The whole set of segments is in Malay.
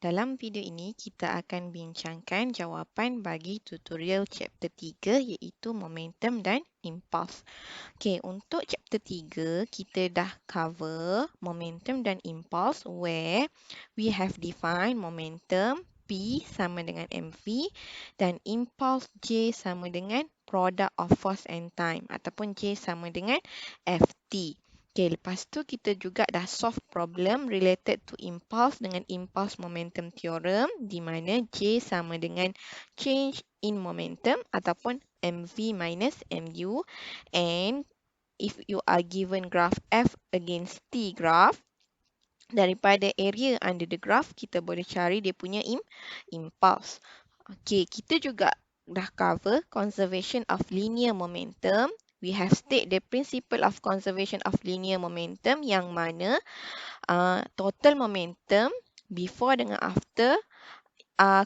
Dalam video ini, kita akan bincangkan jawapan bagi tutorial chapter 3 iaitu momentum dan impulse. Okey, untuk chapter 3, kita dah cover momentum dan impulse where we have defined momentum P sama dengan mv dan impulse J sama dengan product of force and time ataupun J sama dengan Ft. Okay, lepas tu kita juga dah solve problem related to impulse dengan impulse momentum theorem di mana J sama dengan change in momentum ataupun mv minus mu, and if you are given graph F against T graph, daripada area under the graph kita boleh cari dia punya impulse. Okay, kita juga dah cover conservation of linear momentum. We have state the principle of conservation of linear momentum yang mana total momentum before dengan after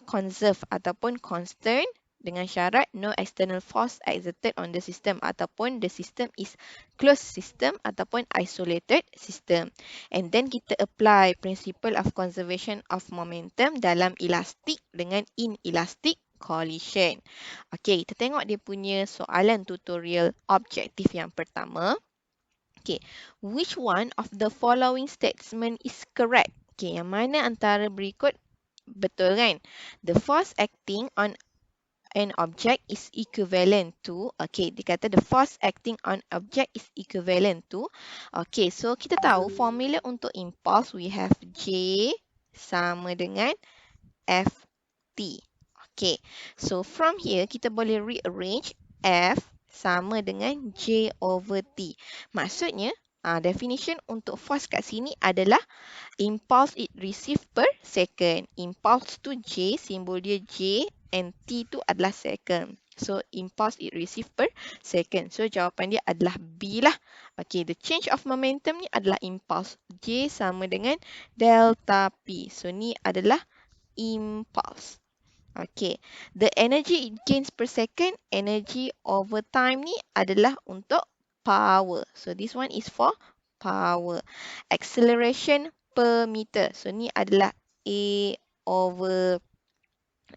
conserve ataupun constant dengan syarat no external force exerted on the system ataupun the system is closed system ataupun isolated system. And then kita apply principle of conservation of momentum dalam elastic dengan inelastic collision. Okey, kita tengok dia punya soalan tutorial objektif yang pertama. Okay, which one of the following statement is correct? Okay, yang mana antara berikut betul kan? The force acting on an object is equivalent to, okay, dia kata the force acting on object is equivalent to, okay, so kita tahu formula untuk impulse we have J sama dengan Ft. Okay, so from here kita boleh rearrange F sama dengan J over T. Maksudnya, definition untuk force kat sini adalah impulse it receive per second. Impulse tu J, simbol dia J, and T tu adalah second. So, impulse it receive per second. So, jawapan dia adalah B lah. Okay, the change of momentum ni adalah impulse. J sama dengan delta P. So, ni adalah impulse. Okay, the energy it gains per second, energy over time ni adalah untuk power. So, this one is for power. Acceleration per meter. So, ni adalah A over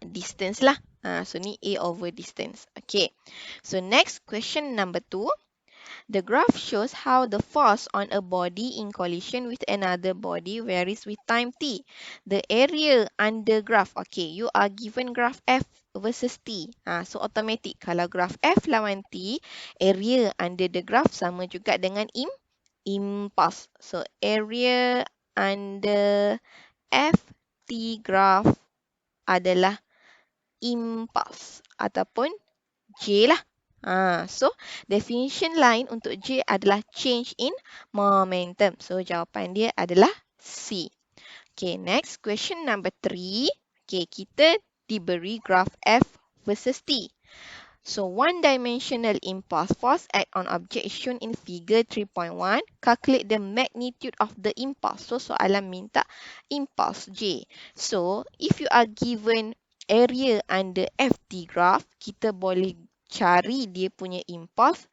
distance lah. So, ni A over distance. Okay, so next question number 2. The graph shows how the force on a body in collision with another body varies with time t. The area under graph. Okay, you are given graph F versus T. So automatic. Kalau graph F lawan T, area under the graph sama juga dengan impulse. So area under Ft graph adalah impulse ataupun J lah. So, definition lain untuk J adalah change in momentum. So, jawapan dia adalah C. Okay, next question number 3. Okay, kita diberi graph F versus T. So, one-dimensional impulse force act on object is shown in figure 3.1. Calculate the magnitude of the impulse. So, soalan minta impulse J. So, if you are given area under Ft graph, kita boleh cari dia punya impulse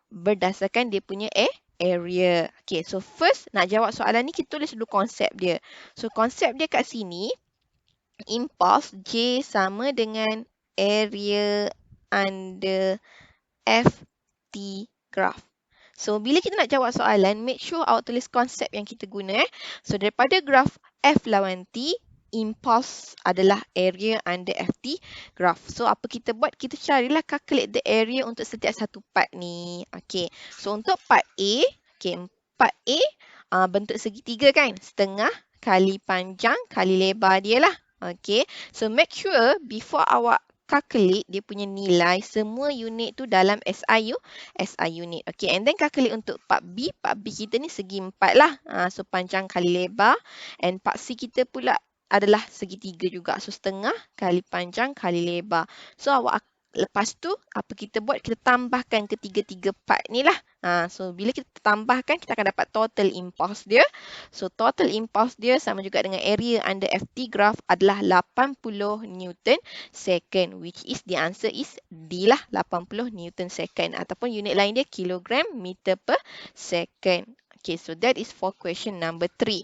berdasarkan dia punya area. Okay, so first nak jawab soalan ni kita tulis dulu konsep dia. So konsep dia kat sini, impulse J sama dengan area under Ft graph. So bila kita nak jawab soalan, make sure awak tulis konsep yang kita guna. So daripada graph F lawan T, impulse adalah area under Ft graph. So apa kita buat? Kita carilah calculate the area untuk setiap satu part ni. Okay. So untuk part A, okay, part A bentuk segitiga kan? Setengah kali panjang kali lebar dia lah. Okay. So make sure before awak calculate dia punya nilai, semua unit tu dalam SI unit. Okay, and then calculate untuk part B. Part B kita ni segi 4 lah. So panjang kali lebar. And part C kita pula adalah segitiga juga. So setengah kali panjang kali lebar. So awak lepas tu apa kita buat? Kita tambahkan ketiga-tiga part ni lah. So bila kita tambahkan kita akan dapat total impulse dia. So total impulse dia sama juga dengan area under Ft graph adalah 80 Newton second, which is the answer is D lah, 80 Newton second, ataupun unit lain dia kilogram meter per second. Okay, so that is for question number 3.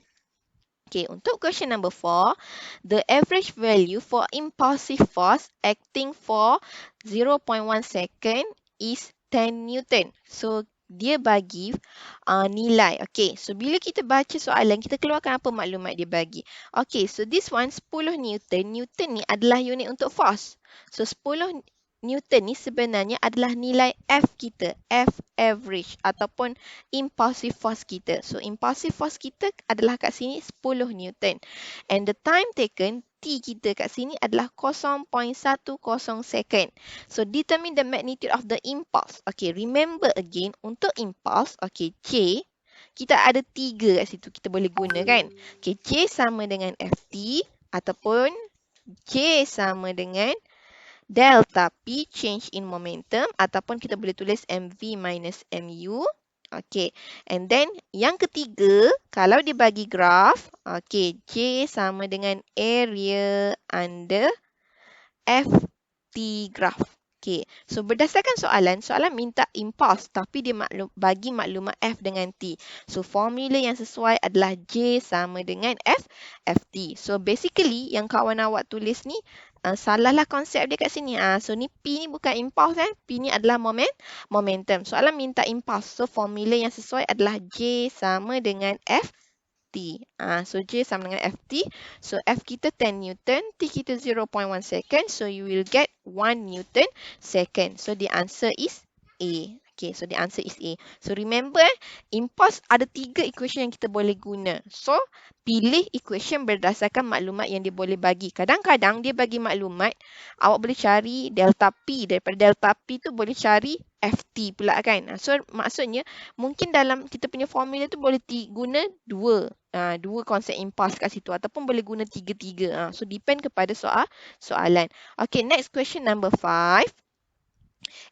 Okay, untuk question number 4, the average value for impulsive force acting for 0.1 second is 10 Newton. So, dia bagi nilai. Okay, so bila kita baca soalan, kita keluarkan apa maklumat dia bagi. Okay, so this one 10 Newton. Newton ni adalah unit untuk force. So, 10 Newton ni sebenarnya adalah nilai F kita, F average ataupun impulsive force kita. So, impulsive force kita adalah kat sini 10 Newton. And the time taken, T kita kat sini adalah 0.10 second. So, determine the magnitude of the impulse. Okay, remember again, untuk impulse, okay, J, kita ada 3 kat situ kita boleh guna kan. Okay, J sama dengan Ft ataupun J sama dengan delta P, change in momentum, ataupun kita boleh tulis mv minus mu. Okay, and then yang ketiga, kalau dia bagi graf, okay, J sama dengan area under Ft graph. Okay, so berdasarkan soalan, soalan minta impulse tapi dia bagi maklumat F dengan T. So, formula yang sesuai adalah J sama dengan Ft. So, basically yang kawan awak tulis ni, salahlah konsep dia kat sini. So, ni P ni bukan impulse kan. P ni adalah momentum. Soalan minta impulse. So, formula yang sesuai adalah J sama dengan Ft. So, J sama dengan Ft. So, F kita 10 Newton, T kita 0.1 second. So, you will get 1 Newton second. So, the answer is A. Okay, so the answer is A. So, remember, impulse ada 3 equation yang kita boleh guna. So, pilih equation berdasarkan maklumat yang dia boleh bagi. Kadang-kadang dia bagi maklumat, awak boleh cari delta P. Daripada delta P tu boleh cari Ft pula kan. So, maksudnya, mungkin dalam kita punya formula tu boleh guna dua konsep impulse kat situ ataupun boleh guna tiga-tiga. So, depend kepada soalan. Okay, next question number 5.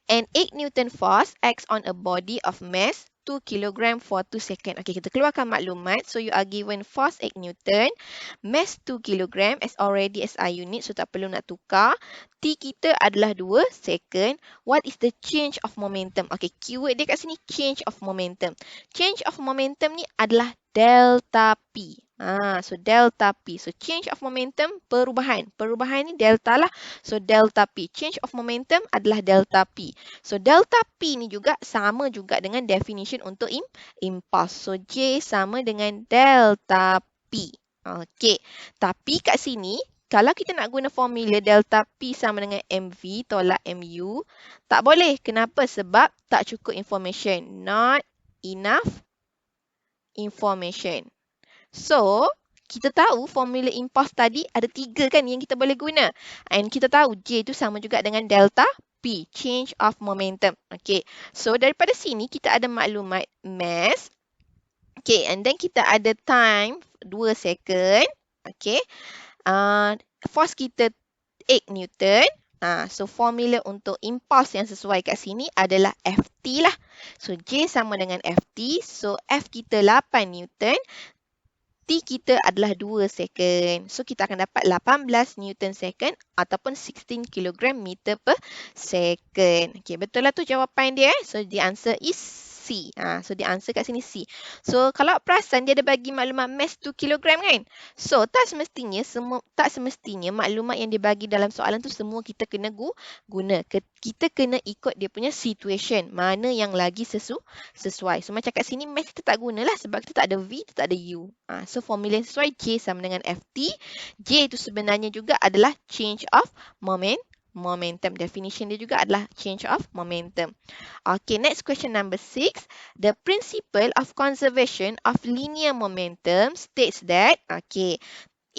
An 8 Newton force acts on a body of mass 2 kg for 2 seconds. Okay, kita keluarkan maklumat. So, you are given force 8 Newton, mass 2 kg as already SI unit. So, tak perlu nak tukar. T kita adalah 2 second. What is the change of momentum? Okay, keyword dia kat sini change of momentum. Change of momentum ni adalah delta P. So, delta P. So, change of momentum, perubahan. Perubahan ni delta lah. So, delta P. Change of momentum adalah delta P. So, delta P ni juga sama juga dengan definition untuk impulse. So, J sama dengan delta P. Okay. Tapi kat sini, kalau kita nak guna formula delta P sama dengan mv tolak mu, tak boleh. Kenapa? Sebab tak cukup information. Not enough information. So, kita tahu formula impulse tadi ada 3 kan yang kita boleh guna. And kita tahu J itu sama juga dengan delta P, change of momentum. Okay, so daripada sini kita ada maklumat mass. Okay, and then kita ada time 2 second. Okay, force kita 8 Newton. So, formula untuk impulse yang sesuai kat sini adalah Ft lah. So, J sama dengan Ft. So, F kita 8 Newton. T kita adalah 2 second. So, kita akan dapat 18 Newton second ataupun 16 kg meter per second. Okay, betul lah tu jawapan dia. So, the answer is C. So, the answer kat sini C. So, kalau perasan dia ada bagi maklumat mass 2 kg kan? So, tak semestinya maklumat yang dia bagi dalam soalan tu semua kita kena guna. Kita kena ikut dia punya situation. Mana yang lagi sesuai. So, macam kat sini mass kita tak gunalah sebab kita tak ada V, kita tak ada U. So, formula yang sesuai J sama dengan Ft. J itu sebenarnya juga adalah change of momentum. Definition dia juga adalah change of momentum. Okay, next question number 6. The principle of conservation of linear momentum states that, okay,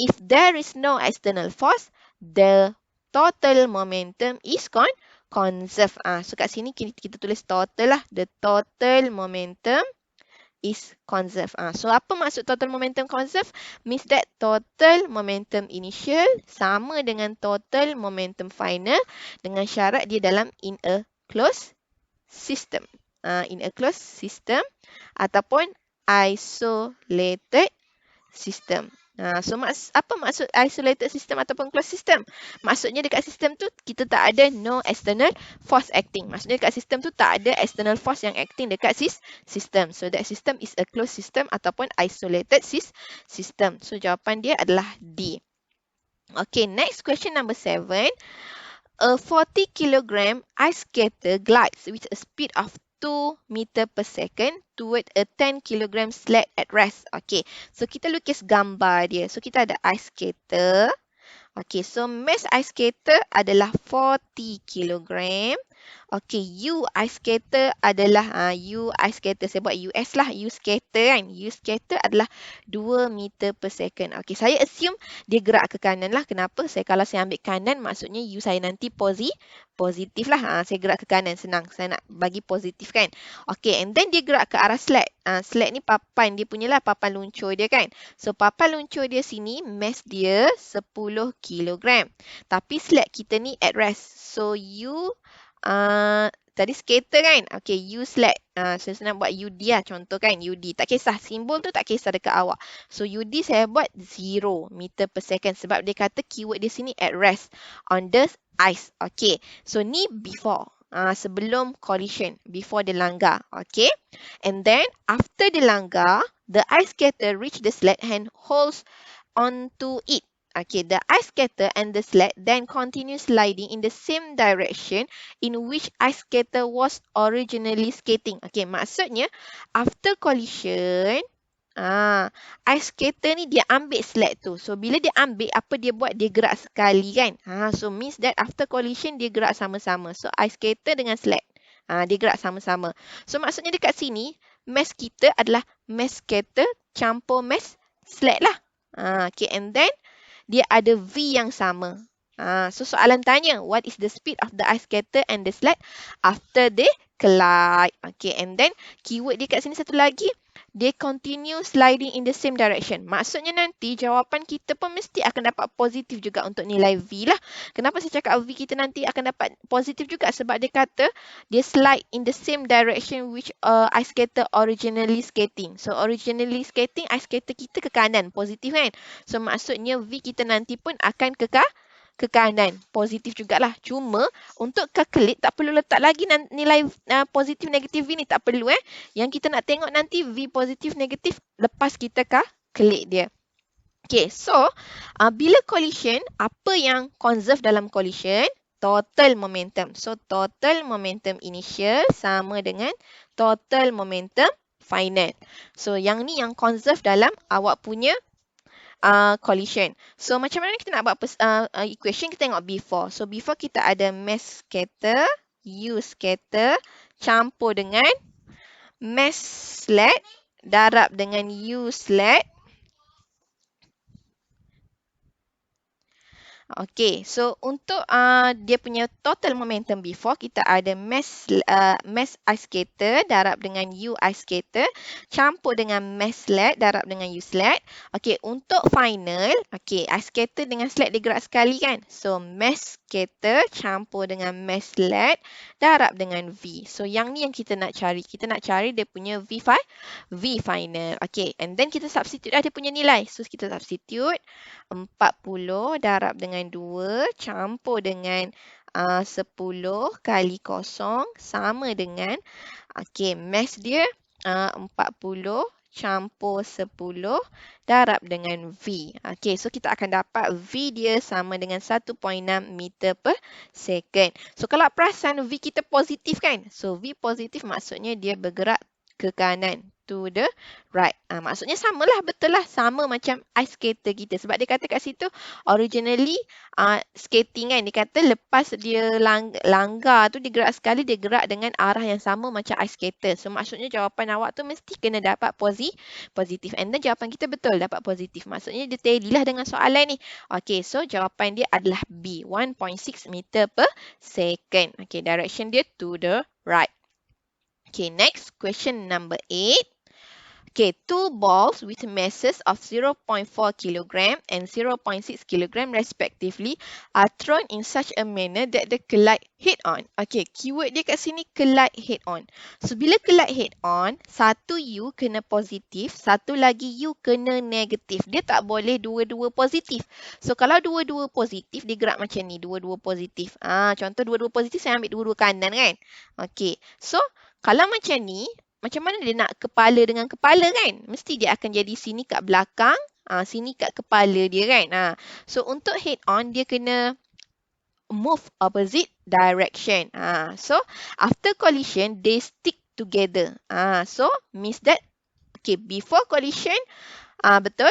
if there is no external force, the total momentum is conserved. So, kat sini kita tulis total lah. The total momentum is conserved. So, apa maksud total momentum conserved? Means that total momentum initial sama dengan total momentum final dengan syarat dia dalam in a closed system. In a closed system ataupun isolated system. So apa maksud isolated system ataupun closed system? Maksudnya dekat sistem tu kita tak ada no external force acting. Maksudnya dekat sistem tu tak ada external force yang acting dekat sistem. So that system is a closed system ataupun isolated system. So jawapan dia adalah D. Okay, next question number 7. A 40 kilogram ice skater glides with a speed of 2 meter per second toward a 10 kilogram sled at rest. Okay, so kita lukis gambar dia. So kita ada ice skater. Okay, so mass ice skater adalah 40 kilogram. Okay, U ice skater adalah U ice skater. Saya buat US lah. U skater kan. U skater adalah 2 meter per second. Okay, saya assume dia gerak ke kanan lah. Kenapa? Kalau saya ambil kanan, maksudnya U saya nanti positif lah. Saya gerak ke kanan. Senang. Saya nak bagi positif kan. Okay, and then dia gerak ke arah sled. Sled ni papan dia punya lah. Papan luncur dia kan. So, papan luncur dia sini, mass dia 10 kilogram. Tapi sled kita ni at rest. So, U tadi skater kan. Okay, U sled. Saya senang buat UD lah contoh kan. UD. Tak kisah. Simbol tu tak kisah dekat awak. So, UD saya buat 0 meter per second. Sebab dia kata keyword di sini at rest. On the ice. Okay. So, ni before. Sebelum collision. Before dia langgar. Okay. And then, after dia langgar, the ice skater reach the sled and holds onto it. Okay, the ice skater and the sled then continue sliding in the same direction in which ice skater was originally skating. Okay, maksudnya after collision, ice skater ni dia ambil sled tu. So, bila dia ambil, apa dia buat? Dia gerak sekali kan? So, means that after collision, dia gerak sama-sama. So, ice skater dengan sled. Dia gerak sama-sama. So, maksudnya dekat sini, mass kita adalah mass skater campur mass sled lah. Okay, and then dia ada V yang sama. So soalan tanya, what is the speed of the ice skater and the sled after they collide? Okay, and then keyword dia kat sini satu lagi, they continue sliding in the same direction. Maksudnya nanti jawapan kita pun mesti akan dapat positif juga untuk nilai V lah. Kenapa saya cakap V kita nanti akan dapat positif juga? Sebab dia kata dia slide in the same direction which ice skater originally skating. So originally skating, ice skater kita ke kanan, positif kan? So maksudnya V kita nanti pun akan ke kanan. Positif jugalah. Cuma untuk calculate tak perlu letak lagi nilai positif negatif V ni. Tak perlu Yang kita nak tengok nanti V positif negatif lepas kita calculate dia. Okay, so bila collision, apa yang conserve dalam collision? Total momentum. So total momentum initial sama dengan total momentum final. So yang ni yang conserve dalam awak punya collision. So macam mana kita nak buat equation? Kita tengok before. So before kita ada mass scatter, U scatter campur dengan mass sled darab dengan U sled. Okay, so untuk dia punya total momentum before, kita ada mass ice skater darab dengan U ice skater campur dengan mass sled darab dengan U sled. Okay, untuk final, okay, ice skater dengan sled dia gerak sekali kan? So, mass skater campur dengan mass sled darab dengan V. So, yang ni yang kita nak cari. Kita nak cari dia punya V final. Okay, and then kita substitute dia punya nilai. So, kita substitute 40 darab dengan 2 campur dengan 10 kali kosong sama dengan mass dia 40 campur 10 darab dengan V. So kita akan dapat V dia sama dengan 1.6 meter per second. So kalau perasan V kita positif kan? So V positif maksudnya dia bergerak ke kanan. To the right. Maksudnya samalah, betul lah. Sama macam ice skater kita. Sebab dia kata kat situ, originally skating kan. Dia kata lepas dia langgar tu, dia gerak sekali, dia gerak dengan arah yang sama macam ice skater. So maksudnya jawapan awak tu mesti kena dapat positif. And then jawapan kita betul dapat positif. Maksudnya dia tally lah dengan soalan ni. Okay, so jawapan dia adalah B. 1.6 meter per second. Okay, direction dia to the right. Okay, next question number 8. Okay, two balls with masses of 0.4 kg and 0.6 kg respectively are thrown in such a manner that they collide head-on. Okay, keyword dia kat sini collide head-on. So, bila collide head-on, satu U kena positif, satu lagi U kena negatif. Dia tak boleh dua-dua positif. So, kalau dua-dua positif, dia gerak macam ni, dua-dua positif. Contoh dua-dua positif, saya ambil dua-dua kanan kan? Okay, so kalau macam ni, macam mana dia nak kepala dengan kepala kan? Mesti dia akan jadi sini kat belakang, sini kat kepala dia kan? So, untuk head on, dia kena move opposite direction. So, after collision, they stick together. So, means that, okay, before collision, betul,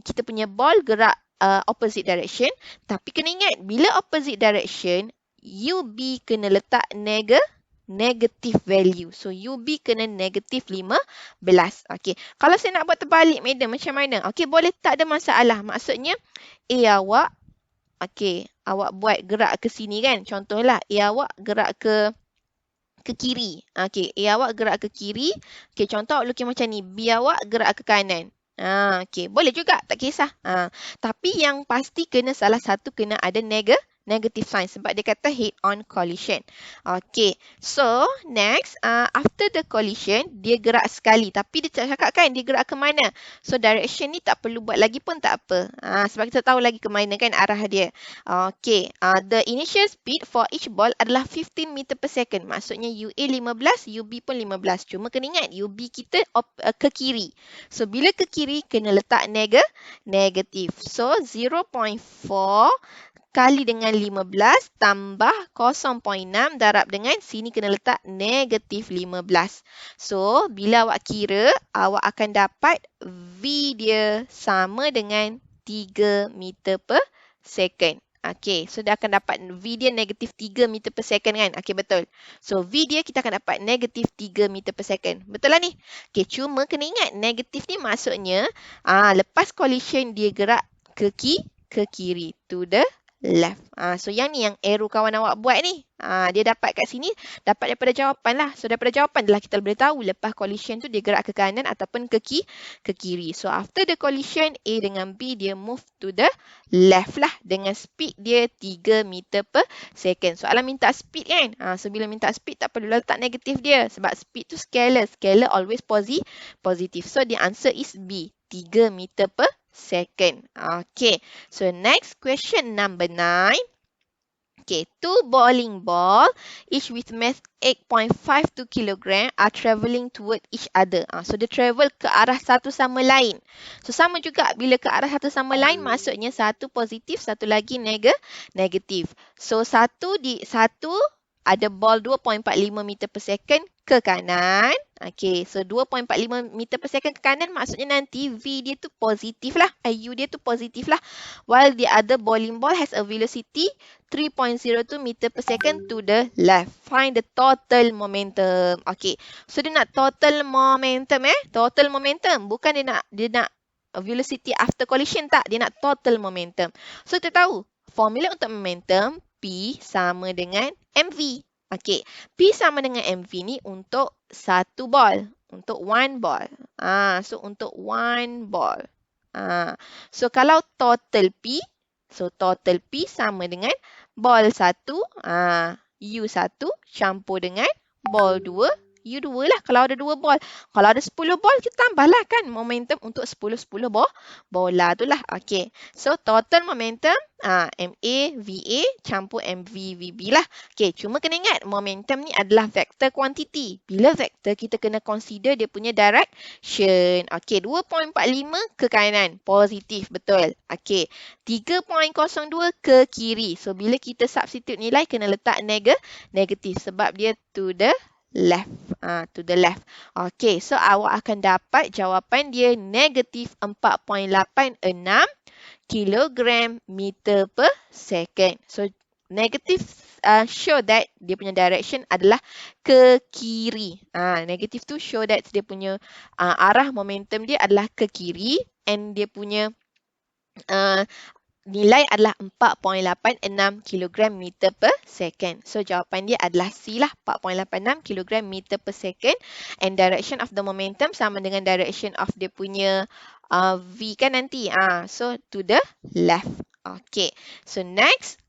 kita punya ball gerak opposite direction. Tapi kena ingat, bila opposite direction, UB kena letak negative value. So, UB kena negative 15. Okay. Kalau saya nak buat terbalik, madam, macam mana? Okay, boleh, tak ada masalah. Maksudnya, A awak, okay, awak buat gerak ke sini kan? Contohlah, A awak gerak ke kiri. Okay, A awak gerak ke kiri. Okay, contoh awak lukis macam ni. B awak gerak ke kanan. Okay, boleh juga, tak kisah. Tapi yang pasti kena salah satu kena ada negative sign sebab dia kata head-on collision. Okay, so next, after the collision, dia gerak sekali. Tapi dia tak cakap kan dia gerak ke mana. So direction ni tak perlu buat lagi pun tak apa. Sebab kita tahu lagi ke mana kan arah dia. Okay, the initial speed for each ball adalah 15 meter per second. Maksudnya UA 15, UB pun 15. Cuma kena ingat UB kita ke kiri. So bila ke kiri kena letak negatif. So 0.4 kali dengan 15 tambah 0.6 darab dengan sini kena letak negatif 15. So, bila awak kira, awak akan dapat V dia sama dengan 3 meter per second. Okay, so dia akan dapat V dia negatif 3 meter per second kan? Okay, betul. So, V dia kita akan dapat negatif 3 meter per second. Betul lah ni? Okay, cuma kena ingat negatif ni maksudnya lepas collision dia gerak ke kiri, to the left. So yang ni yang arrow kawan awak buat ni. Dia dapat kat sini, dapat daripada jawapan lah. So daripada jawapan adalah kita boleh tahu lepas collision tu dia gerak ke kanan ataupun ke kiri. So after the collision, A dengan B dia move to the left lah dengan speed dia 3 meter per second. Soalan minta speed kan? So bila minta speed tak perlu letak negatif dia sebab speed tu scalar. Scalar always positive. So the answer is B, 3 meter per second. Okay, so next question number 9. Okay, two bowling ball, each with mass 8.52 kg are travelling toward each other. So, dia travel ke arah satu sama lain. So, sama juga bila ke arah satu sama lain, maksudnya satu positif, satu lagi negatif. So, satu ada ball 2.45 meter per second ke kanan. Okay, so 2.45 meter per second ke kanan maksudnya nanti V dia tu positif lah. U dia tu positif lah. While the other bowling ball has a velocity 3.02 meter per second to the left. Find the total momentum. Okay, so dia nak total momentum Total momentum. Bukan dia nak velocity after collision tak. Dia nak total momentum. So kita tahu formula untuk momentum P sama dengan MV. Okay, P sama dengan MV ni untuk satu ball. Untuk one ball. So untuk one ball. So kalau total P, so total P sama dengan ball 1, U1 campur dengan ball 2, U2 lah kalau ada 2 ball. Kalau ada 10 ball, kita tambahlah kan momentum untuk 10 bola tu lah. Okay. So, total momentum MA, VA campur MV, VB lah. Okay, cuma kena ingat momentum ni adalah vector quantity. Bila vector, kita kena consider dia punya direction. Okay, 2.45 ke kanan. Positif, betul. Okay, 3.02 ke kiri. So, bila kita substitute nilai, kena letak negatif sebab dia to the left. To the left. Okay, so awak akan dapat jawapan dia negatif 4.86 kilogram meter per second. So, negatif show that dia punya direction adalah ke kiri. Negatif tu show that dia punya arah momentum dia adalah ke kiri and dia punya nilai adalah 4.86 kg meter per second. So jawapan dia adalah C lah, 4.86 kg meter per second. And direction of the momentum sama dengan direction of dia punya V kan nanti. So to the left. Okay. So next,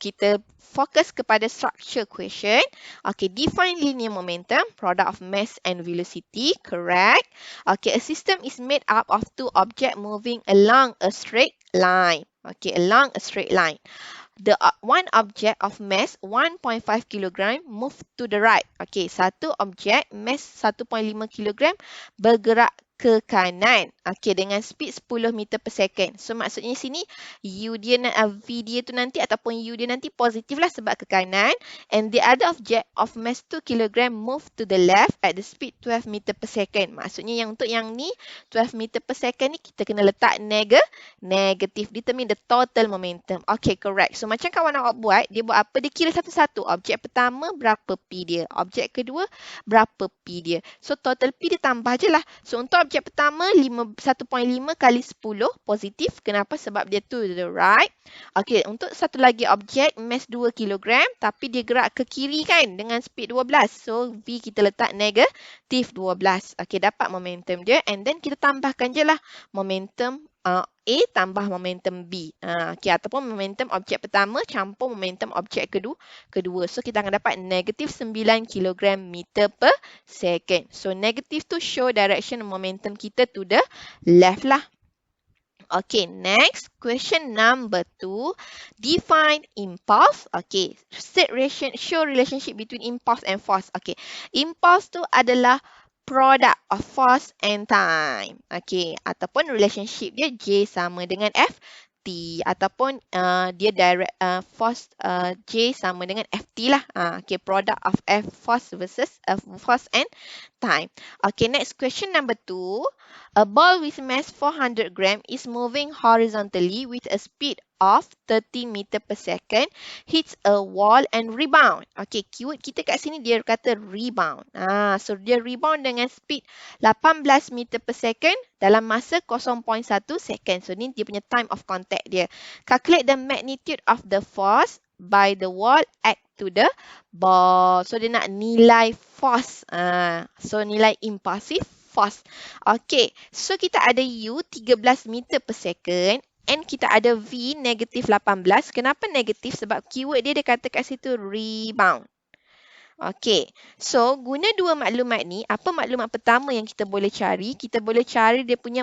kita fokus kepada structure question. Okay, define linear momentum, product of mass and velocity, correct. Okay, a system is made up of two objects moving along a straight line. Okay, along a straight line. The one object of mass 1.5 kg move to the right. Okay, satu objek mass 1.5 kg bergerak ke kanan. Okay, dengan speed 10 meter per second. So maksudnya sini U dia V dia tu nanti ataupun U dia nanti positif lah sebab ke kanan. And the other object of mass 2 kg move to the left at the speed 12 meter per second. Maksudnya yang untuk yang ni 12 meter per second ni kita kena letak negatif. Determine the total momentum. Okay, correct. So macam kawan awak buat, dia buat apa? Dia kira satu-satu. Objek pertama berapa P dia. Objek kedua berapa P dia. So total P dia tambah je lah. So untuk objek pertama 1.5 kali 10 positif. Kenapa? Sebab dia to the right. Okay, untuk satu lagi objek mass 2 kg tapi dia gerak ke kiri kan dengan speed 12. So V kita letak negatif 12. Okay, dapat momentum dia. And then kita tambahkan je lah momentum A tambah momentum B. Okay, ataupun momentum objek pertama campur momentum objek kedua. So kita akan dapat negatif 9 kg meter per second. So negatif tu show direction momentum kita to the left lah. Okay, next question number 2. Define impulse. Okay, show relationship between impulse and force. Okay, impulse tu adalah product of force and time. Okay, ataupun relationship dia J sama dengan Ft ataupun dia direct force J sama dengan Ft lah. Okay, product of F force versus force and time. Okay, next question number 2. A ball with mass 400 gram is moving horizontally with a speed of 30 meter per second, hits a wall and rebound. Okay, keyword kita kat sini dia kata rebound. So dia rebound dengan speed 18 meter per second dalam masa 0.1 second. So ni dia punya time of contact dia. Calculate the magnitude of the force by the wall act to the ball. So dia nak nilai force. So nilai impulsive force. Okay, so kita ada U 13 meter per second and kita ada V negatif 18. Kenapa negatif? Sebab keyword dia kata kat situ rebound. Okay, so guna dua maklumat ni, apa maklumat pertama yang kita boleh cari? Kita boleh cari dia punya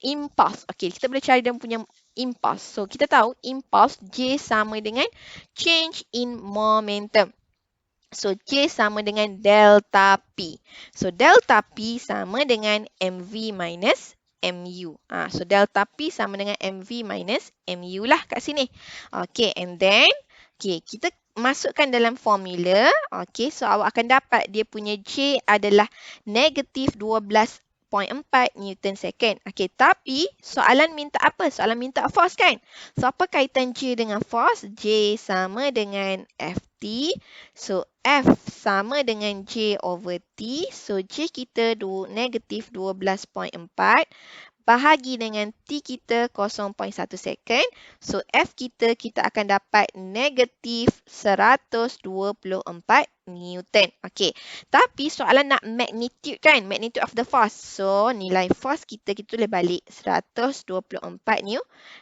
impulse. Okay, kita boleh cari dia punya impulse. So kita tahu impulse J sama dengan change in momentum. So, J sama dengan delta P. So, delta P sama dengan MV minus MU. So, delta P sama dengan MV minus MU lah kat sini. Okay, and then, okay, kita masukkan dalam formula. Okay, so awak akan dapat dia punya J adalah negatif 12.4 Newton second. Okay, tapi soalan minta apa? Soalan minta force kan? So, apa kaitan J dengan force? J sama dengan Ft. So, F sama dengan J over T. So, J kita negatif 12.4 bahagi dengan T kita 0.1 second. So, F kita akan dapat negatif 124 Newton. Okey. Tapi soalan nak magnitude kan? Magnitude of the force. So, nilai force kita tulis balik 124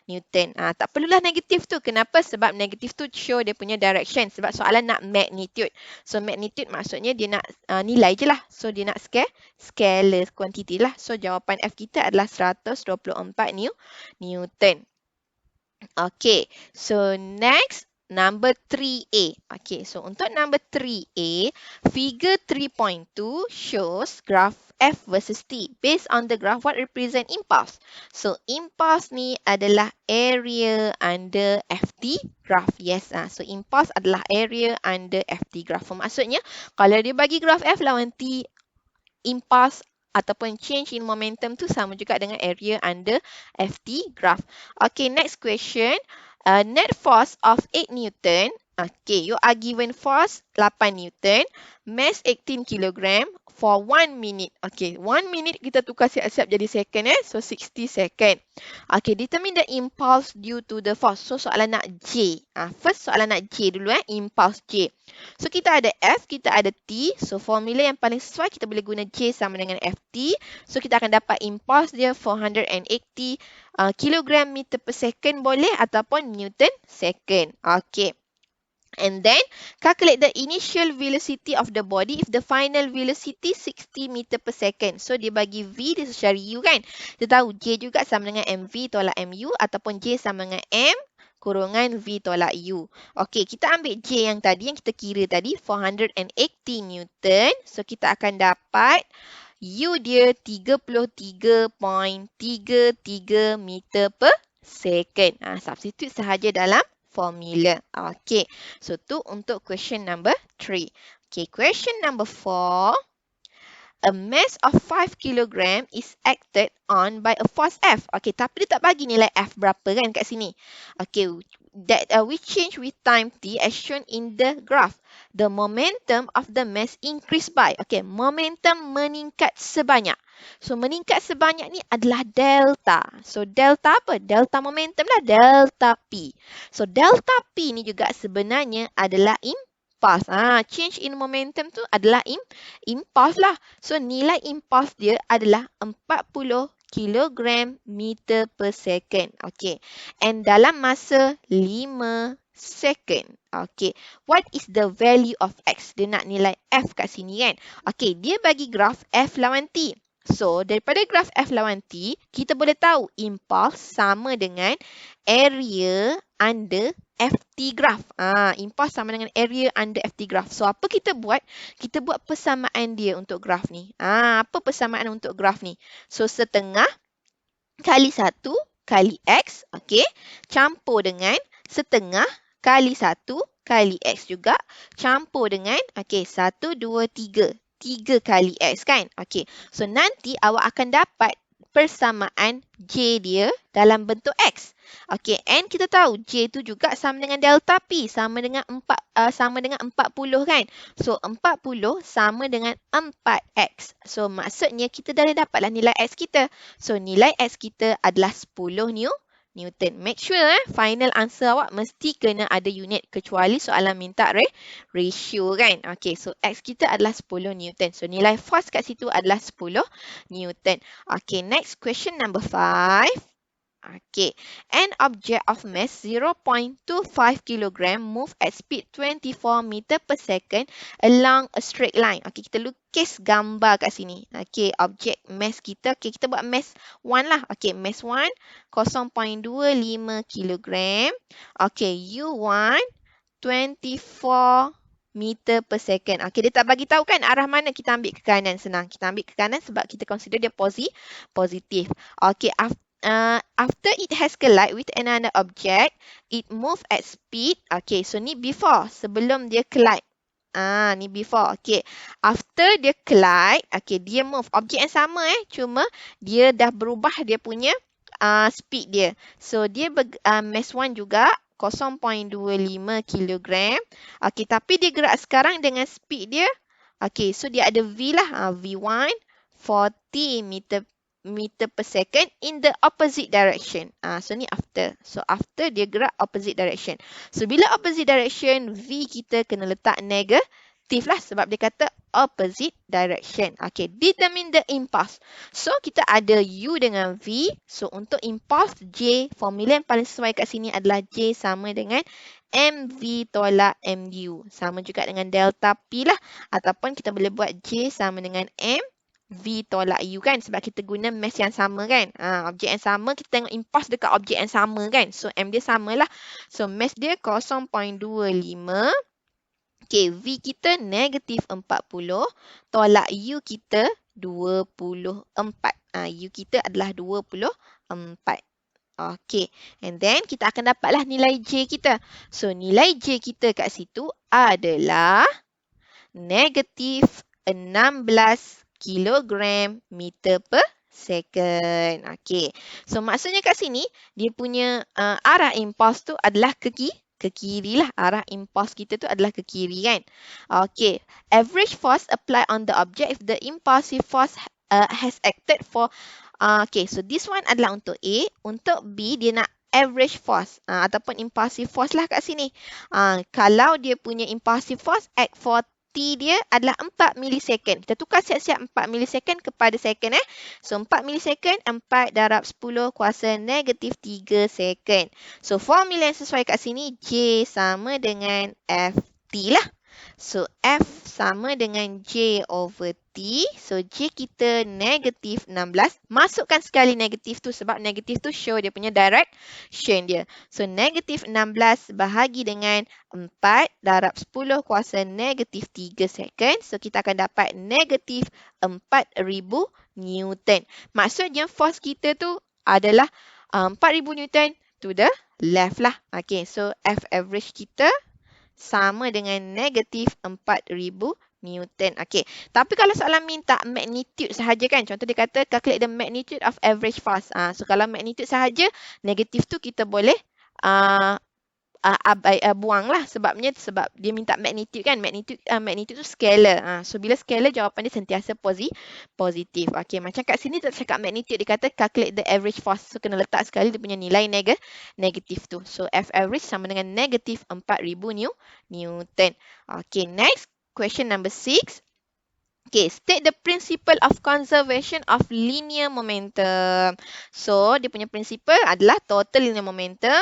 Newton. Tak perlulah negatif tu. Kenapa? Sebab negatif tu show dia punya direction. Sebab soalan nak magnitude. So, magnitude maksudnya dia nak nilai je lah. So, dia nak scalar quantity lah. So, jawapan F kita adalah 124 Newton. Okay. So, next. Number 3A. Okay, so untuk number 3A, figure 3.2 shows graph F versus T. Based on the graph, what represent impulse? So, impulse ni adalah area under FT graph. Yes, so impulse adalah area under FT graph. Maksudnya, kalau dia bagi graph F lawan T, impulse ataupun change in momentum tu sama juga dengan area under FT graph. Okay, next question. Net force of 8 Newton Okay, you are given force 8 Newton, mass 18 kilogram for 1 minute. Okay, 1 minute kita tukar siap-siap jadi second So 60 second. Okay, determine the impulse due to the force. So soalan nak J. First soalan nak J dulu impulse J. So kita ada F, kita ada T. So formula yang paling sesuai kita boleh guna J sama dengan FT. So kita akan dapat impulse dia 480 kilogram meter per second boleh ataupun Newton second. Okay. And then, calculate the initial velocity of the body if the final velocity 60 meter per second. So, dia bagi V, dia suruh cari U kan? Dia tahu J juga sama dengan MV tolak MU ataupun J sama dengan M kurungan V tolak U. Okey, kita ambil J yang tadi, yang kita kira tadi, 480 Newton. So, kita akan dapat U dia 33.33 meter per second. Substitute sahaja dalam formula. Okay, so tu untuk question number 3. Okay, question number 4. A mass of 5 kg is acted on by a force F. Okay, tapi dia tak bagi nilai F berapa kan kat sini. Okay, that we change with time t as shown in the graph. The momentum of the mass increase by. Okay, momentum meningkat sebanyak. So, meningkat sebanyak ni adalah delta. So, delta apa? Delta momentum lah. Delta P. So, delta P ni juga sebenarnya adalah impulse. Change in momentum tu adalah impulse lah. So, nilai impulse dia adalah 40 kilogram meter per second. Okay. And dalam masa 5 second. Okay. What is the value of X? Dia nak nilai F kat sini kan. Okay. Dia bagi graf F lawan T. So, daripada graf F lawan T, kita boleh tahu impulse sama dengan area under FT graph. Impulse sama dengan area under FT graph. So, apa kita buat? Kita buat persamaan dia untuk graf ni. Apa persamaan untuk graf ni? So, setengah kali 1 kali X. Okay. Campur dengan setengah kali 1 kali X juga. Campur dengan, okay, 1, 2, 3. 3 kali X kan? Okay. So, nanti awak akan dapat persamaan J dia dalam bentuk X. Okay. And kita tahu J tu juga sama dengan delta P. Sama dengan 40 kan? So, 40 sama dengan 4X. So, maksudnya kita dah dapatlah nilai X kita. So, nilai X kita adalah 10 Newton. Make sure final answer awak mesti kena ada unit kecuali soalan minta ratio kan. Okay, so X kita adalah 10 Newton. So nilai force kat situ adalah 10 Newton. Okay, next question number 5. Okay, an object of mass 0.25 kg move at speed 24 meter per second along a straight line. Okay, kita lukis gambar kat sini. Okay, objek mass kita. Okay, kita buat mass 1 lah. Okay, mass 1 0.25 kg. Okay, U1 24 meter per second. Okay, dia tak bagi tahu kan arah mana kita ambil ke kanan. Senang. Kita ambil ke kanan sebab kita consider dia positif. Okay, after it has collide with another object, it move at speed. Okay, so ni before. Sebelum dia collide. Ni before. Okay, after dia collide, okay, dia move. Objek yang sama cuma dia dah berubah dia punya speed dia. So, dia mass 1 juga. 0.25 kg. Okay, tapi dia gerak sekarang dengan speed dia. Okay, so dia ada V lah. V1, 40 meter per second in the opposite direction. So, ni after. So, after dia gerak opposite direction. So, bila opposite direction, V kita kena letak negatif lah. Sebab dia kata opposite direction. Okay, determine the impulse. So, kita ada U dengan V. So, untuk impulse J, formula yang paling sesuai kat sini adalah J sama dengan MV tolak MU. Sama juga dengan delta P lah. Ataupun kita boleh buat J sama dengan MV tolak U kan. Sebab kita guna mass yang sama kan. Objek yang sama, kita tengok impulse dekat objek yang sama kan. So, M dia samalah. So, mass dia 0.25. Okay, V kita negatif 40. Tolak U kita 24. U kita adalah 24. Okay, and then kita akan dapatlah nilai J kita. So, nilai J kita kat situ adalah negatif 16 kilogram meter per second. Okay, so maksudnya kat sini dia punya arah impulse tu adalah ke ke kiri lah. Arah impulse kita tu adalah ke kiri kan. Okay. Average force apply on the object if the impulsive force has acted for okay, so this one adalah untuk A. Untuk B, dia nak average force ataupun impulsive force lah kat sini. Kalau dia punya impulsive force act for T dia adalah 4 milisecond. Kita tukar siap-siap 4 milisecond kepada second. So 4 milisecond, 4 darab 10 kuasa negatif 3 second. So formula yang sesuai kat sini, J sama dengan FT lah. So F sama dengan J over T. So J kita negatif 16. Masukkan sekali negatif tu sebab negatif tu show dia punya direction dia. So negatif 16 bahagi dengan 4 darab 10 kuasa negatif 3 second. So kita akan dapat negatif 4,000 Newton. Maksudnya force kita tu adalah 4,000 Newton to the left lah. Okay, so F average kita sama dengan negatif 4,000 Newton. Okey. Tapi kalau soalan minta magnitude sahaja kan. Contoh dia kata calculate the magnitude of average force. So kalau magnitude sahaja, negatif tu kita boleh buang lah. Sebab dia minta magnitude kan. Magnitude tu scalar. So bila scalar, jawapan dia sentiasa positif. Okey, macam kat sini tak cakap magnitude. Dia kata calculate the average force. So kena letak sekali dia punya nilai negatif tu. So F average sama dengan negatif 4,000 Newton. Okey, next. Question number 6. Okay, state the principle of conservation of linear momentum. So, dia punya principle adalah total linear momentum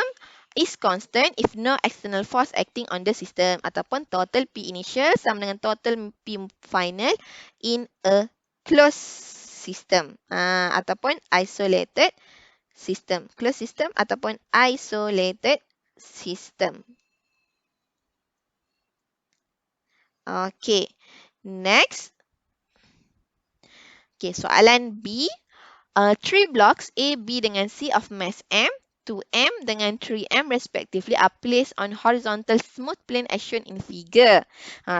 is constant if no external force acting on the system. Ataupun total P initial sama dengan total P final in a closed system. Ataupun isolated system. Closed system ataupun isolated system. Okay, next. Okay, soalan B. 3 blocks A, B dengan C of mass M, 2M dengan 3M respectively are placed on horizontal smooth plane as shown in figure.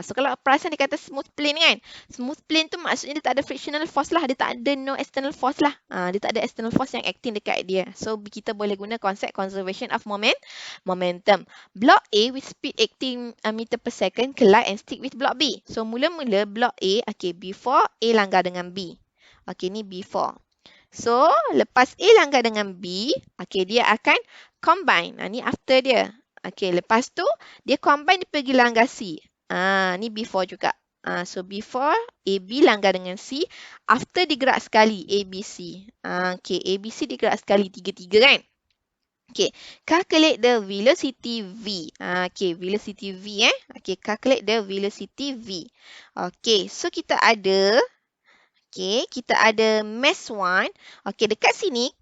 So kalau perasan dia kata smooth plane kan. Smooth plane tu maksudnya dia tak ada frictional force lah. Dia tak ada no external force lah. Dia tak ada external force yang acting dekat dia. So kita boleh guna konsep conservation of momentum. Block A with speed 18 meter per second collide and stick with block B. So mula-mula block A, okay, before A langgar dengan B. Okay, ni before. So, lepas A langgar dengan B, okay, dia akan combine. Ni after dia. Okay, lepas tu, dia combine, dia pergi langgar C. Ni before juga. So, before AB langgar dengan C, after digerak sekali ABC. Okay, ABC digerak sekali tiga-tiga kan? Okay, calculate the velocity V. Okay, velocity V Okay, calculate the velocity V. Okay, so kita ada... Okay, kita ada mass 1. Okay, dekat sini,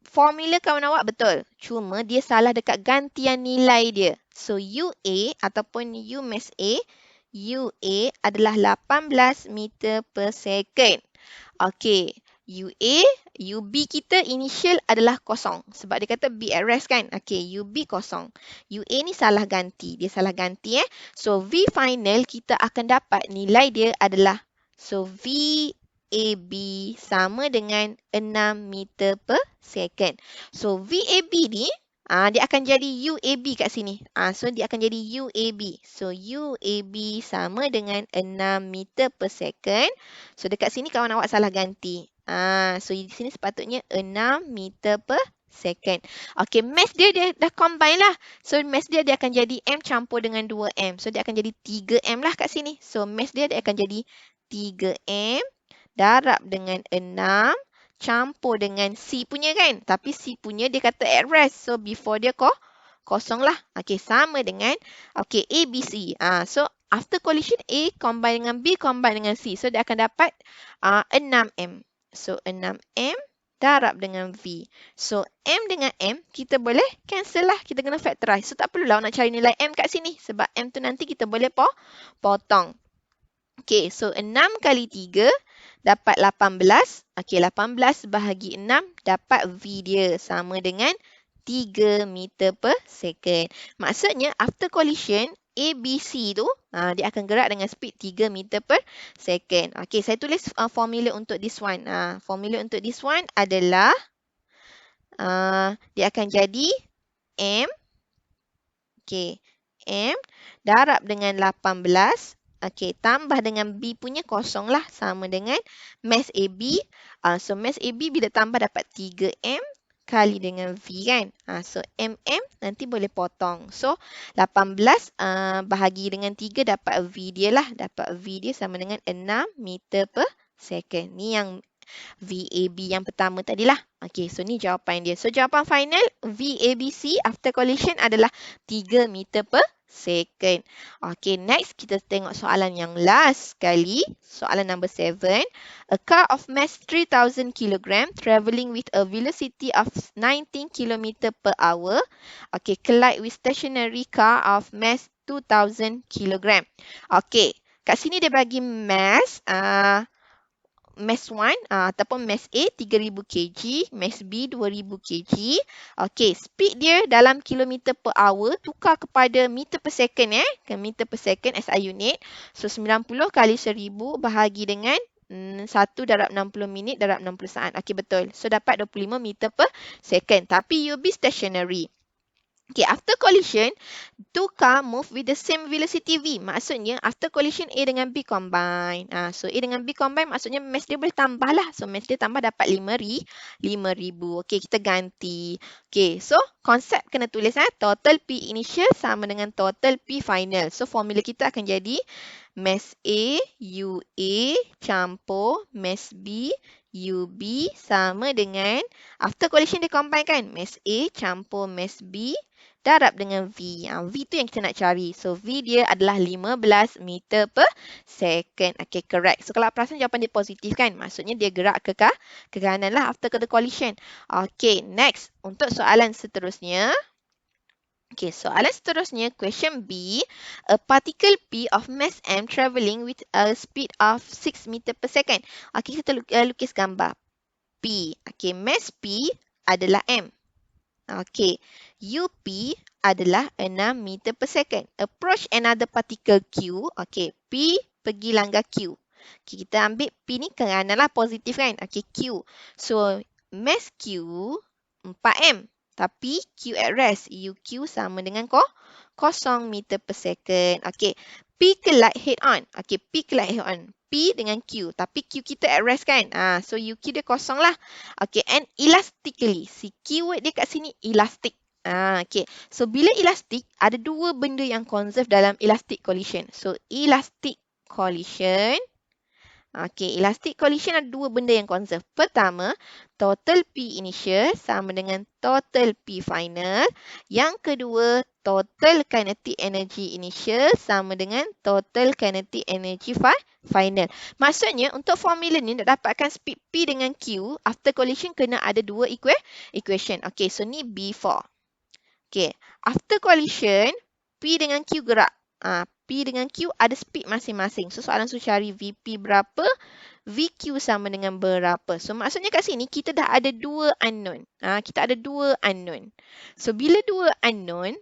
formula kawan awak betul. Cuma dia salah dekat gantian nilai dia. So, UA ataupun U mass A, UA adalah 18 meter per second. Okay, UA, UB kita initial adalah kosong. Sebab dia kata B at rest kan. Okay, UB kosong. UA ni salah ganti. Dia salah ganti So, V final kita akan dapat nilai dia adalah, so VAB sama dengan 6 meter per second. So, VAB ni, dia akan jadi UAB kat sini. So, dia akan jadi UAB. So, UAB sama dengan 6 meter per second. So, dekat sini kawan awak salah ganti. So, di sini sepatutnya 6 meter per second. Okay, mass dia dah combine lah. So, mass dia akan jadi M campur dengan 2M. So, dia akan jadi 3M lah kat sini. So, mass dia akan jadi 3M. Darab dengan 6 campur dengan C punya kan. Tapi C punya dia kata at rest. So before dia kosong lah. Okay, sama dengan okay, ABC. So after collision A combine dengan B combine dengan C. So dia akan dapat 6M. So 6M darab dengan V. So M dengan M kita boleh cancel lah. Kita kena factorize. So tak perlulah nak cari nilai M kat sini. Sebab M tu nanti kita boleh potong. Okay, so 6 kali 3 dapat 18. Okay, 18 bahagi 6 dapat V dia sama dengan 3 meter per second. Maksudnya, after collision, ABC tu, dia akan gerak dengan speed 3 meter per second. Okay, saya tulis formula untuk this one. Formula untuk this one adalah, dia akan jadi M Okey. M darab dengan 18. Okey, tambah dengan B punya kosong lah. Sama dengan mass AB. So, mass AB bila tambah dapat 3M kali dengan V kan. So, MM nanti boleh potong. So, 18 bahagi dengan 3 dapat V dia lah. Dapat V dia sama dengan 6 meter per second. Ni yang VAB yang pertama tadilah. Okey, so ni jawapan dia. So, jawapan final VABC after collision adalah 3 meter per second. Okey, next kita tengok soalan yang last sekali. Soalan number 7. A car of mass 3,000 kg travelling with a velocity of 19 km per hour. Okey, collide with stationary car of mass 2,000 kg. Okey, kat sini dia bagi mass mass 1 ataupun mass A 3000 kg, mass B 2000 kg. Okey, speed dia dalam kilometer per hour tukar kepada meter per second ke meter per second SI unit. So 90 kali 1000 bahagi dengan 1 darab 60 minit darab 60 saat. Okey, betul. So dapat 25 meter per second. Tapi you'll be stationary. Okay, after collision, two car move with the same velocity V. Maksudnya, after collision A dengan B combine. So, A dengan B combine maksudnya mass dia boleh tambah lah. So, mass dia tambah dapat 5,000. Okay, kita ganti. Okay, so konsep kena tulis. Total P initial sama dengan total P final. So, formula kita akan jadi mass A, UA campur mass B, UB sama dengan after collision dia combine kan. Mass A campur mass B darab dengan V. V tu yang kita nak cari. So, V dia adalah 15 meter per second. Okay, correct. So, kalau perasan jawapan dia positif kan? Maksudnya dia gerak ke kanan lah after the collision. Okay, next. Untuk soalan seterusnya. Okay, soalan seterusnya, question B. A particle P of mass M travelling with a speed of 6 meter per second. Okay, kita lukis gambar. P. Okay, mass P adalah M. Okay, UP adalah 6 meter per second. Approach another particle Q. Okay, P pergi langgar Q. Okay, kita ambil P ni kerana lah positif kan. Okay, Q. So, mass Q 4M. Tapi Q at rest. UQ sama dengan 0 meter per second. Okay, P collide head on. Okay, P collide head on. P dengan Q. Tapi Q kita at rest kan. So, UQ dia kosong lah. Okay, and elastically. Si keyword dia kat sini elastic. Okay, so bila elastic, ada dua benda yang conserve dalam elastic collision. So, elastic collision. Okay, elastic collision ada dua benda yang conserve. Pertama, total P initial sama dengan total P final. Yang kedua, total kinetic energy initial sama dengan total kinetic energy final. Maksudnya, untuk formula ni nak dapatkan speed P dengan Q, after collision kena ada dua equation. Okay, so ni B4. Okay, after collision, P dengan Q gerak. P dengan Q ada speed masing-masing. So, soalan tu cari VP berapa, VQ sama dengan berapa. So, maksudnya kat sini kita dah ada dua unknown. Kita ada dua unknown. So, bila dua unknown,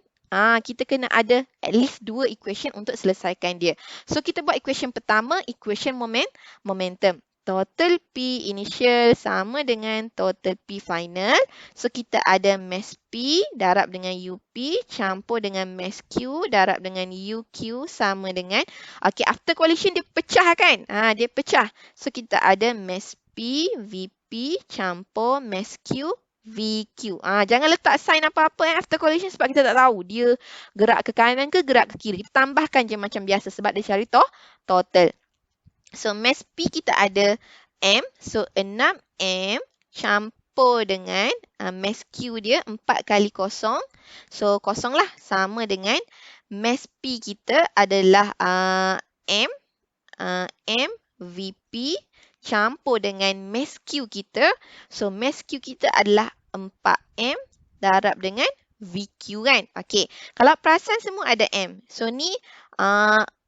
kita kena ada at least dua equation untuk selesaikan dia. So, kita buat equation pertama, equation momentum. Total P initial sama dengan total P final. So, kita ada mass P darab dengan UP campur dengan mass Q darab dengan UQ sama dengan, okay, after collision dia pecah kan? Dia pecah. So, kita ada mass P VP campur mass Q VQ. Jangan letak sign apa-apa after collision sebab kita tak tahu dia gerak ke kanan ke gerak ke kiri. Kita tambahkan je macam biasa sebab dia cari total. So, mass P kita ada M. So, 6M campur dengan mass Q dia 4 kali kosong. So, kosong lah sama dengan mass P kita adalah M VP campur dengan mass Q kita. So, mass Q kita adalah 4M darab dengan VQ kan. Okay, kalau perasan semua ada M. So, ni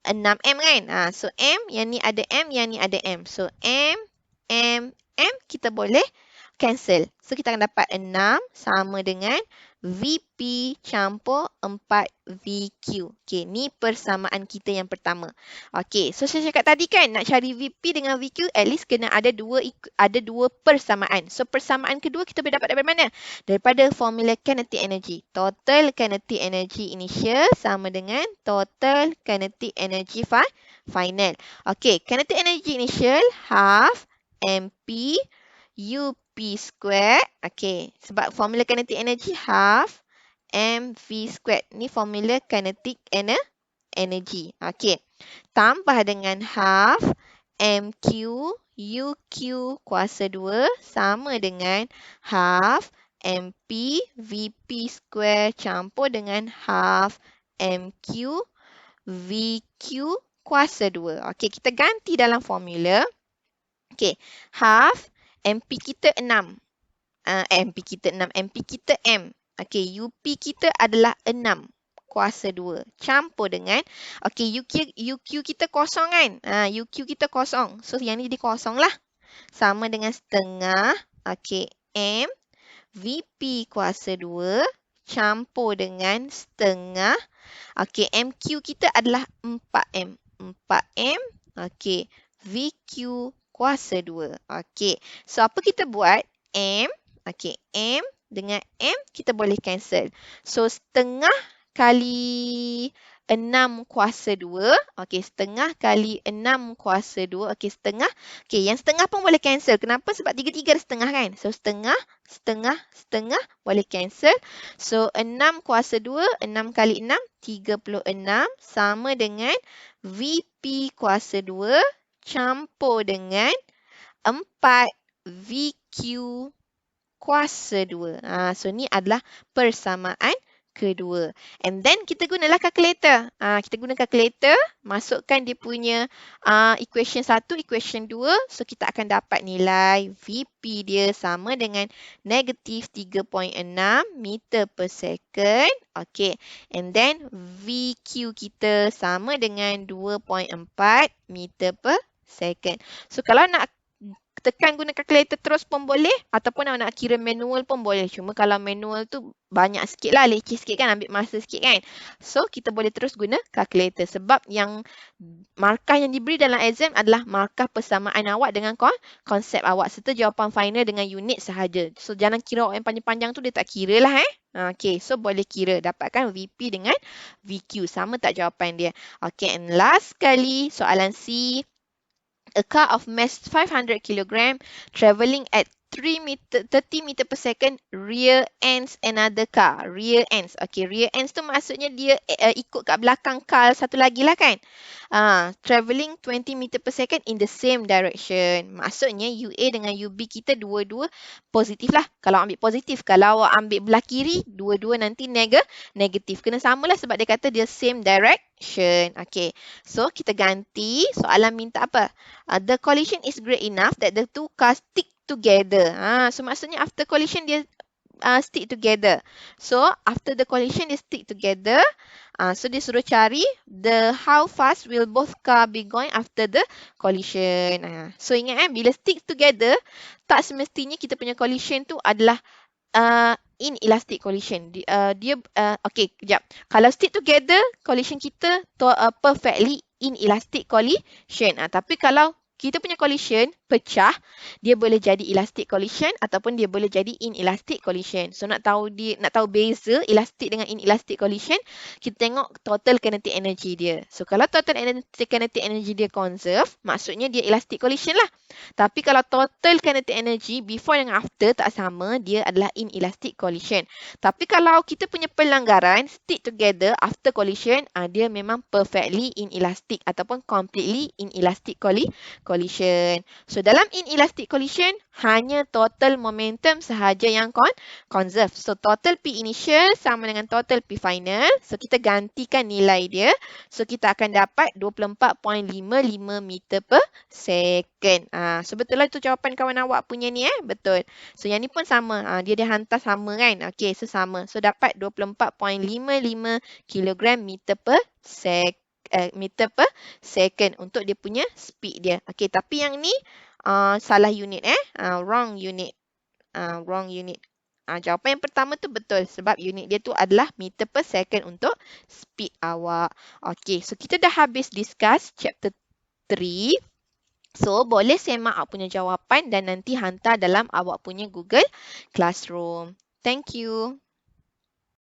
6M kan. So, M, yang ni ada M, yang ni ada M. So, M, kita boleh cancel. So, kita akan dapat 6 sama dengan VP campur 4VQ. Okey, ni persamaan kita yang pertama. Okey, so saya cakap tadi kan nak cari VP dengan VQ at least kena ada dua persamaan. So persamaan kedua kita boleh dapat daripada mana? Daripada formula kinetic energy. Total kinetic energy initial sama dengan total kinetic energy final. Okey, kinetic energy initial half MP UP squared. Okey, sebab formula kinetic energy half mv squared. Ni formula kinetic energy. Okey, tambah dengan half mq UQ kuasa 2 sama dengan half MP VP square campur dengan half MQ VQ kuasa 2. Okey, kita ganti dalam formula. Okey, half MP kita 6. MP kita 6. MP kita M. Okey, UP kita adalah 6 kuasa 2. Campur dengan, okey, UQ kita kosong kan? UQ kita kosong. So, yang ni jadi kosong lah. Sama dengan setengah. Okey, M. VP kuasa 2 campur dengan setengah. Okey, MQ kita adalah 4M. 4M. Okey, VQ kuasa 2. Okey, so apa kita buat? M. Okey, M dengan M kita boleh cancel. So, setengah kali 6 kuasa 2. Okey, setengah kali 6 kuasa 2. Okey, setengah. Okey, yang setengah pun boleh cancel. Kenapa? Sebab 3 ada setengah kan? So, setengah boleh cancel. So, 6 kuasa 2, 6 kali 6, 36 sama dengan VP kuasa 2 campur dengan 4 VQ kuasa 2. So, ni adalah persamaan kedua. And then kita gunalah kalkulator. Kita guna kalkulator, masukkan dia punya equation 1, equation 2. So, kita akan dapat nilai VP dia sama dengan negatif 3.6 meter per second. Okay. And then VQ kita sama dengan 2.4 meter per second. So, kalau nak tekan guna kalkulator terus pun boleh ataupun nak kira manual pun boleh. Cuma kalau manual tu banyak sikit lah, leceh sikit kan, ambil masa sikit kan. So, kita boleh terus guna kalkulator sebab yang markah yang diberi dalam exam adalah markah persamaan awak dengan konsep awak serta jawapan final dengan unit sahaja. So, jangan kira awak yang panjang-panjang tu dia tak kira lah Okay, so boleh kira dapatkan VP dengan VQ. Sama tak jawapan dia? Okay, and last kali soalan C. A car of mass 500 kg travelling at 30 meter per second rear ends another car. Rear ends. Okay, rear ends tu maksudnya dia ikut kat belakang car satu lagi lah kan. Travelling 20 meter per second in the same direction. Maksudnya UA dengan UB kita dua-dua positif lah. Kalau ambil positif. Kalau awak ambil belah kiri, dua-dua nanti negatif. Kena samalah sebab dia kata dia same direction. Okay, so kita ganti. Soalan minta apa? The collision is great enough that the two cars stick together. So maksudnya after collision dia stick together. So after the collision dia stick together. So dia suruh cari how fast will both car be going after the collision. So ingat bila stick together tak semestinya kita punya collision tu adalah inelastic collision. Okay, kejap. Kalau stick together collision kita perfectly inelastic collision. Tapi kalau kita punya collision pecah, dia boleh jadi elastic collision ataupun dia boleh jadi inelastic collision. So nak tahu beza elastic dengan inelastic collision, kita tengok total kinetic energy dia. So kalau total kinetic energy dia conserve, maksudnya dia elastic collision lah. Tapi kalau total kinetic energy before dan after tak sama, dia adalah inelastic collision. Tapi kalau kita punya pelanggaran stick together after collision, dia memang perfectly inelastic ataupun completely inelastic collision. So dalam inelastic collision, hanya total momentum sahaja yang conserve. So total P initial sama dengan total P final. So kita gantikan nilai dia. So kita akan dapat 24.55 meter per second. So betul lah itu jawapan kawan awak punya ni betul. So yang ni pun sama. Dia hantar sama kan. Okay, so sama. So dapat 24.55 kilogram meter per second untuk dia punya speed dia. Okay, tapi yang ni salah unit wrong unit. Jawapan yang pertama tu betul sebab unit dia tu adalah meter per second untuk speed awak. Okey, so kita dah habis discuss chapter 3. So, boleh semak awak punya jawapan dan nanti hantar dalam awak punya Google Classroom. Thank you.